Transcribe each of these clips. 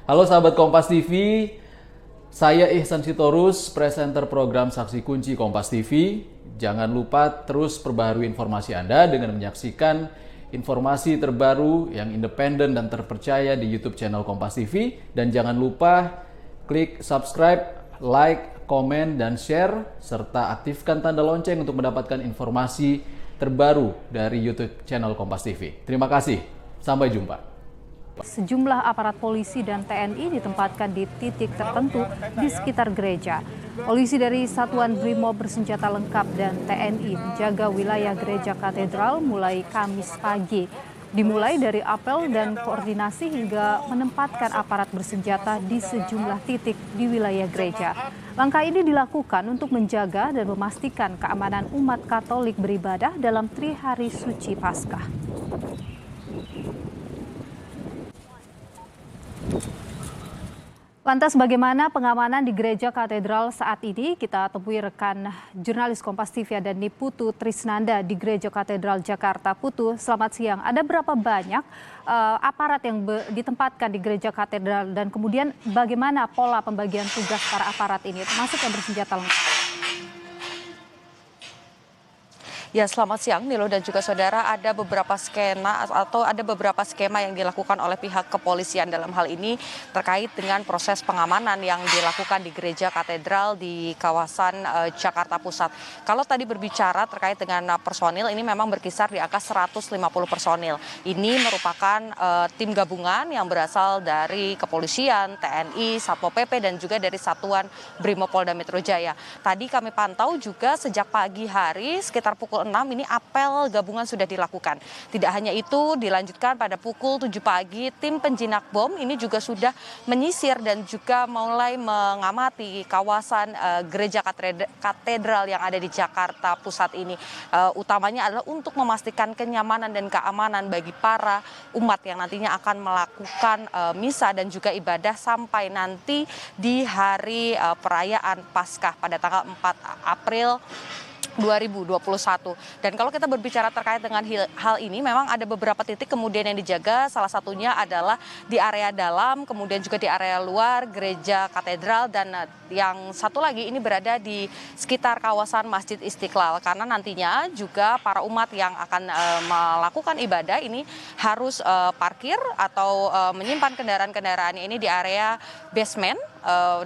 Halo sahabat Kompas TV, saya Ihsan Sitorus, presenter program Saksi Kunci Kompas TV. Jangan lupa terus perbaharui informasi Anda dengan menyaksikan informasi terbaru yang independen dan terpercaya di YouTube channel Kompas TV. Dan jangan lupa klik subscribe, like, komen, dan share, serta aktifkan tanda lonceng untuk mendapatkan informasi terbaru dari YouTube channel Kompas TV. Terima kasih, sampai jumpa. Sejumlah aparat polisi dan TNI ditempatkan di titik tertentu di sekitar gereja. Polisi dari Satuan Brimob bersenjata lengkap dan TNI menjaga wilayah gereja katedral mulai Kamis pagi. Dimulai dari apel dan koordinasi hingga menempatkan aparat bersenjata di sejumlah titik di wilayah gereja. Langkah ini dilakukan untuk menjaga dan memastikan keamanan umat Katolik beribadah dalam Trihari Suci Paskah. Lantas bagaimana pengamanan di gereja katedral saat ini? Kita temui rekan jurnalis Kompas TV ada Niputu Trisnanda di gereja katedral Jakarta. Putu, selamat siang. Ada berapa banyak aparat yang ditempatkan di gereja katedral dan kemudian bagaimana pola pembagian tugas para aparat ini, termasuk yang bersenjata lengkap? Ya, selamat siang Nilo dan juga saudara. Ada beberapa skema yang dilakukan oleh pihak kepolisian dalam hal ini terkait dengan proses pengamanan yang dilakukan di gereja katedral di kawasan Jakarta Pusat. Kalau tadi berbicara terkait dengan personil, ini memang berkisar di angka 150 personil. Ini merupakan tim gabungan yang berasal dari kepolisian, TNI, Satpol PP dan juga dari Satuan Brimob Polda Metro Jaya. Tadi kami pantau juga sejak pagi hari sekitar pukul 6 ini apel gabungan sudah dilakukan. Tidak hanya itu, dilanjutkan pada pukul 7 pagi tim penjinak bom ini juga sudah menyisir dan juga mulai mengamati kawasan gereja katedral yang ada di Jakarta Pusat ini. Utamanya adalah untuk memastikan kenyamanan dan keamanan bagi para umat yang nantinya akan melakukan misa dan juga ibadah sampai nanti di hari perayaan Paskah pada tanggal 4 April 2021. Dan kalau kita berbicara terkait dengan hal ini, memang ada beberapa titik kemudian yang dijaga, salah satunya adalah di area dalam, kemudian juga di area luar gereja katedral, dan yang satu lagi ini berada di sekitar kawasan Masjid Istiqlal, karena nantinya juga para umat yang akan melakukan ibadah ini harus parkir atau menyimpan kendaraan-kendaraannya ini di area basement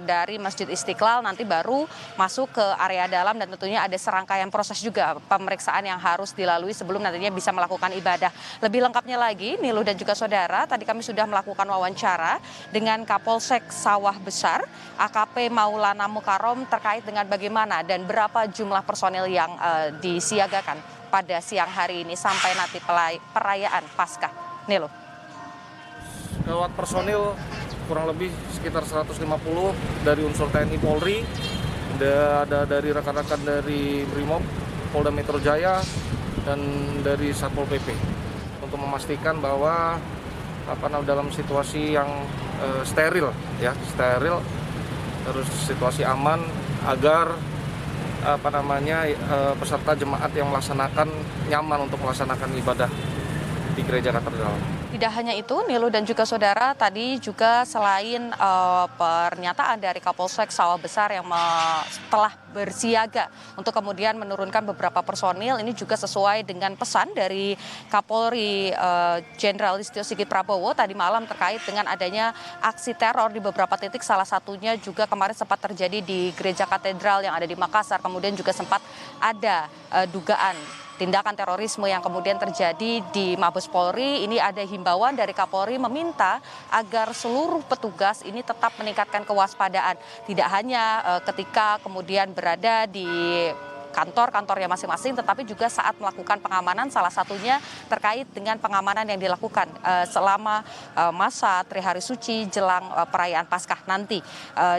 dari Masjid Istiqlal, nanti baru masuk ke area dalam, dan tentunya ada serangkaian proses juga pemeriksaan yang harus dilalui sebelum nantinya bisa melakukan ibadah. Lebih lengkapnya lagi, Nilu dan juga saudara, tadi kami sudah melakukan wawancara dengan Kapolsek Sawah Besar, AKP Maulana Mukarom, terkait dengan bagaimana dan berapa jumlah personil yang disiagakan pada siang hari ini sampai nanti perayaan Paskah. Nilu. Lewat personil kurang lebih sekitar 150 dari unsur TNI Polri, ada dari rekan-rekan dari Brimob Polda Metro Jaya dan dari Satpol PP untuk memastikan bahwa dalam situasi yang steril, terus situasi aman agar peserta jemaat yang melaksanakan nyaman untuk melaksanakan ibadah di gereja katedral. Tidak hanya itu, Nilu dan juga saudara, tadi juga selain pernyataan dari Kapolsek Sawah Besar yang telah bersiaga untuk kemudian menurunkan beberapa personil, ini juga sesuai dengan pesan dari Kapolri Jenderal Listio Sigit Prabowo tadi malam terkait dengan adanya aksi teror di beberapa titik, salah satunya juga kemarin sempat terjadi di gereja katedral yang ada di Makassar, kemudian juga sempat ada dugaan tindakan terorisme yang kemudian terjadi di Mabes Polri. Ini ada himbauan dari Kapolri meminta agar seluruh petugas ini tetap meningkatkan kewaspadaan. Tidak hanya ketika kemudian berada di kantor-kantornya masing-masing, tetapi juga saat melakukan pengamanan, salah satunya terkait dengan pengamanan yang dilakukan selama masa Trihari Suci jelang perayaan Paskah nanti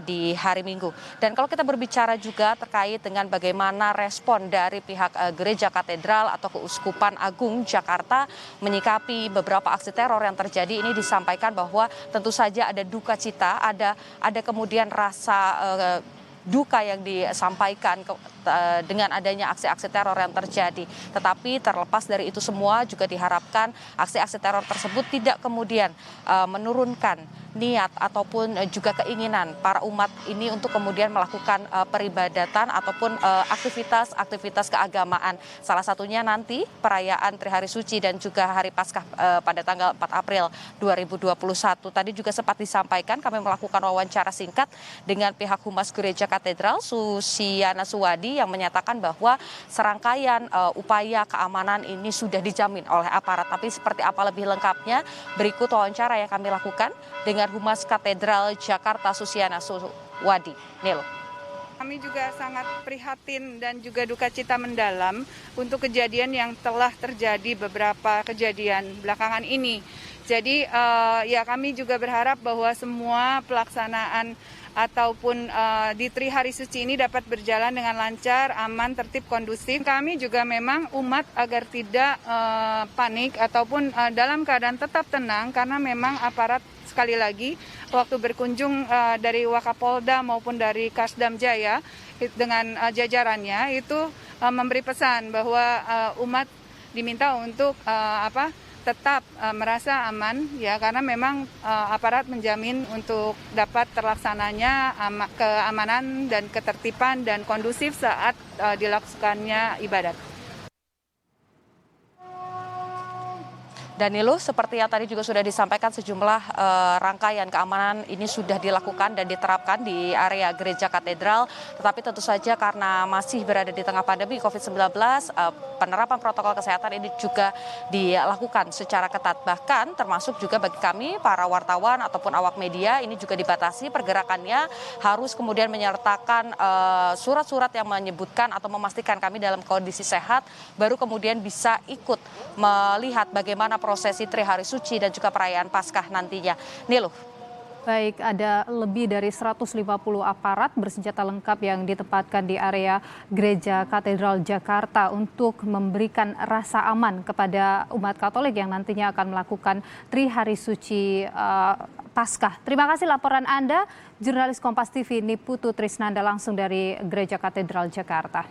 di hari Minggu. Dan kalau kita berbicara juga terkait dengan bagaimana respon dari pihak Gereja Katedral atau Keuskupan Agung Jakarta menyikapi beberapa aksi teror yang terjadi, ini disampaikan bahwa tentu saja ada duka cita, ada kemudian rasa duka yang disampaikan dengan adanya aksi-aksi teror yang terjadi. Tetapi terlepas dari itu semua juga diharapkan aksi-aksi teror tersebut tidak kemudian menurunkan niat ataupun juga keinginan para umat ini untuk kemudian melakukan peribadatan ataupun aktivitas keagamaan. Salah satunya nanti perayaan Trihari Suci dan juga Hari Paskah pada tanggal 4 April 2021. Tadi juga sempat disampaikan kami melakukan wawancara singkat dengan pihak Humas Gereja Katedral Susiana Suwadi yang menyatakan bahwa serangkaian upaya keamanan ini sudah dijamin oleh aparat. Tapi seperti apa lebih lengkapnya berikut wawancara yang kami lakukan dengan Humas Katedral Jakarta Susiana Suwadi. Nilo. Kami juga sangat prihatin dan juga duka cita mendalam untuk kejadian yang telah terjadi beberapa kejadian belakangan ini. Jadi ya kami juga berharap bahwa semua pelaksanaan ataupun di Trihari Suci ini dapat berjalan dengan lancar, aman, tertib, kondusif. Kami juga memang umat agar tidak panik ataupun dalam keadaan tetap tenang karena memang aparat sekali lagi waktu berkunjung dari Wakapolda maupun dari Kasdam Jaya dengan jajarannya itu memberi pesan bahwa umat diminta untuk tetap merasa aman ya karena memang aparat menjamin untuk dapat terlaksananya keamanan dan ketertiban dan kondusif saat dilakukannya ibadat. Danilo, seperti yang tadi juga sudah disampaikan sejumlah rangkaian keamanan ini sudah dilakukan dan diterapkan di area Gereja Katedral. Tetapi tentu saja karena masih berada di tengah pandemi COVID-19, penerapan protokol kesehatan ini juga dilakukan secara ketat. Bahkan termasuk juga bagi kami, para wartawan ataupun awak media, ini juga dibatasi pergerakannya harus kemudian menyertakan surat-surat yang menyebutkan atau memastikan kami dalam kondisi sehat, baru kemudian bisa ikut melihat bagaimana prosesi Trihari Suci dan juga perayaan Paskah nantinya. Nilo. Baik, ada lebih dari 150 aparat bersenjata lengkap yang ditempatkan di area Gereja Katedral Jakarta untuk memberikan rasa aman kepada umat Katolik yang nantinya akan melakukan Trihari Suci Paskah. Terima kasih laporan Anda, jurnalis Kompas TV Niputu Trisnanda langsung dari Gereja Katedral Jakarta.